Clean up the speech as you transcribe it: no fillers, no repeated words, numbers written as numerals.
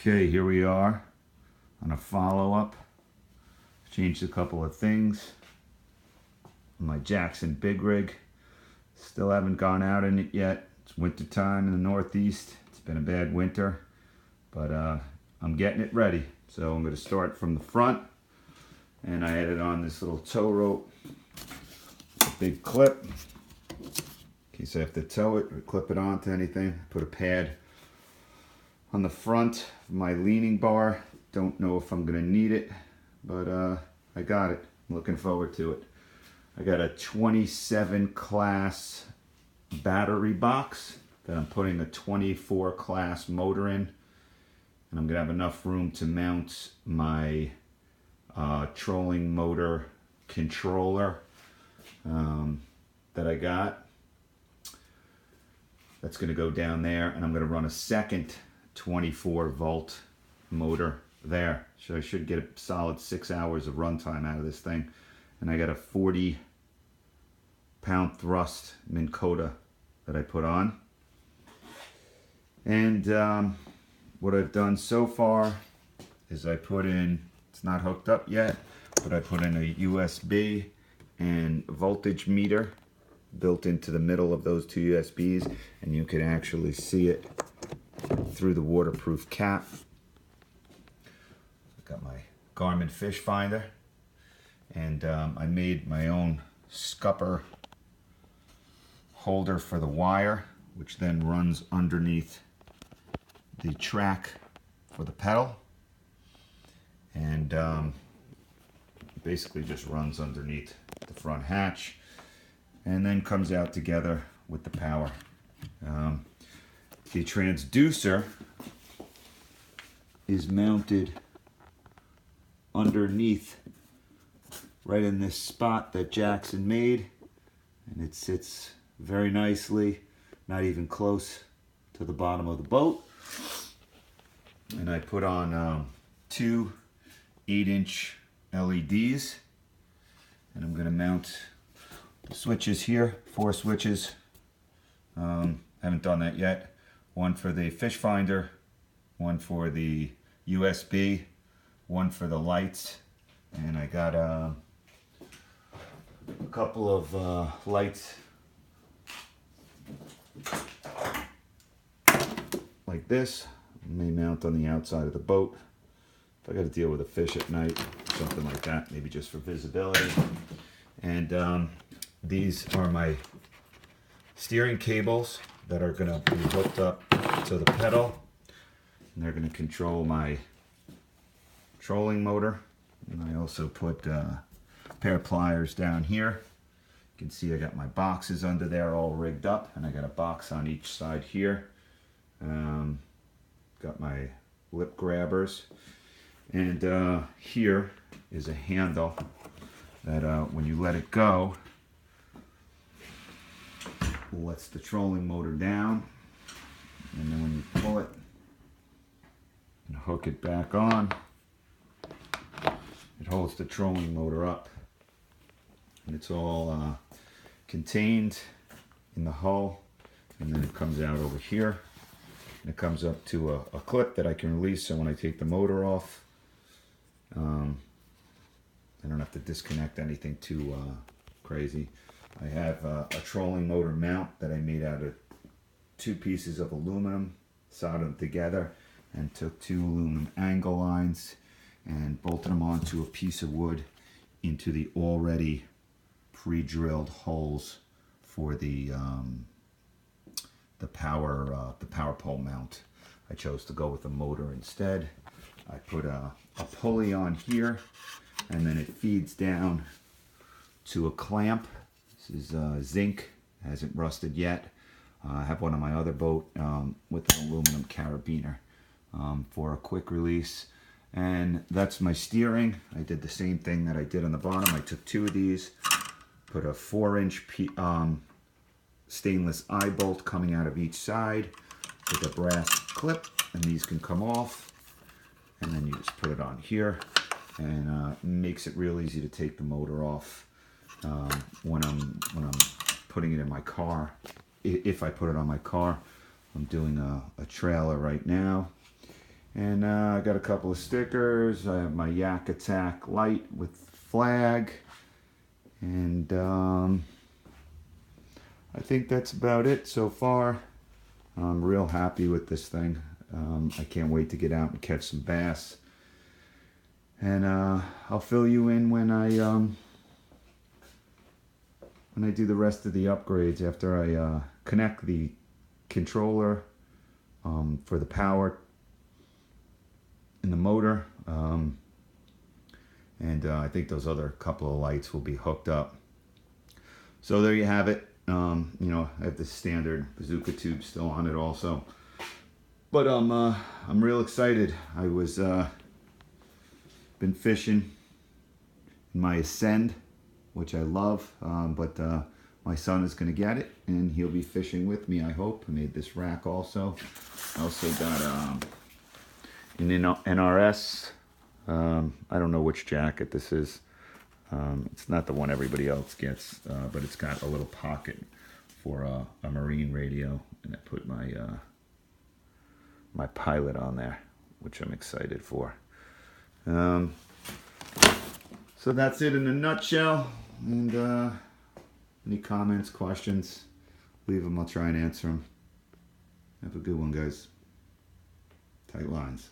Okay, here we are on a follow-up. Changed a couple of things. My Jackson Big Rig. Still haven't gone out in it yet. It's winter time in the Northeast. It's been a bad winter, but I'm getting it ready. So I'm going to start from the front, and I added on this little tow rope, a big clip, in case I have to tow it or clip it onto anything. Put a pad on the front of my leaning bar. Don't know if I'm going to need it, but I got it. I'm looking forward to it. I got a 27 class battery box that I'm putting a 24 class motor in, and I'm gonna have enough room to mount my trolling motor controller that I got. That's gonna go down there, and I'm gonna run a second 24 volt motor there, so I should get a solid 6 hours of runtime out of this thing. And I got a 40 pound thrust Minn Kota that I put on. And what I've done so far is I put in, it's not hooked up yet, but I put in a USB and voltage meter built into the middle of those two USBs, and you can actually see it through the waterproof cap. I've got my Garmin fish finder, and I made my own scupper holder for the wire, which then runs underneath the track for the pedal, and basically just runs underneath the front hatch and then comes out together with the power. The transducer is mounted underneath, right in this spot that Jackson made, and it sits very nicely, not even close to the bottom of the boat. And I put on two 8-inch LEDs, and I'm going to mount the switches here, 4 switches. Haven't done that yet. One for the fish finder, one for the USB, one for the lights, and I got a couple of lights like this. May mount on the outside of the boat if I got to deal with a fish at night, something like that, maybe just for visibility. And these are my steering cables that are going to be hooked up to the pedal, and they're going to control my trolling motor. And I also put a pair of pliers down here. You can see I got my boxes under there all rigged up, and I got a box on each side here. Got my lip grabbers, and here is a handle that when you let it go, lets the trolling motor down, and then when you pull it and hook it back on, it holds the trolling motor up, and it's all contained in the hull, and then it comes out over here, and it comes up to a clip that I can release, so when I take the motor off, I don't have to disconnect anything too crazy. I have a trolling motor mount that I made out of 2 pieces of aluminum, soldered them together, and took 2 aluminum angle lines and bolted them onto a piece of wood into the already pre-drilled holes for the power pole mount. I chose to go with a motor instead. I put a pulley on here, and then it feeds down to a clamp. This is zinc, hasn't rusted yet. I have one on my other boat with an aluminum carabiner for a quick release. And that's my steering. I did the same thing that I did on the bottom. I took 2 of these, put a 4-inch stainless eye bolt coming out of each side with a brass clip, and these can come off, and then you just put it on here, and makes it real easy to take the motor off when I'm putting it in my car. If I put it on my car, I'm doing a trailer right now, And I got a couple of stickers. I have my Yak Attack light with flag. And I think that's about it so far. I'm real happy with this thing. I can't wait to get out and catch some bass. And I'll fill you in when I do the rest of the upgrades after I connect the controller for the power and the motor. And I think those other couple of lights will be hooked up. So there you have it. You know, I have the standard bazooka tube still on it also. But I'm real excited. I was been fishing in my Ascend, which I love, but my son is going to get it, and he'll be fishing with me, I hope. I made this rack also. I also got an NRS. I don't know which jacket this is. It's not the one everybody else gets, but it's got a little pocket for a marine radio, and I put my my pilot on there, which I'm excited for. So that's it in a nutshell. And any comments, questions, leave them. I'll try and answer them. Have a good one, guys. Tight lines.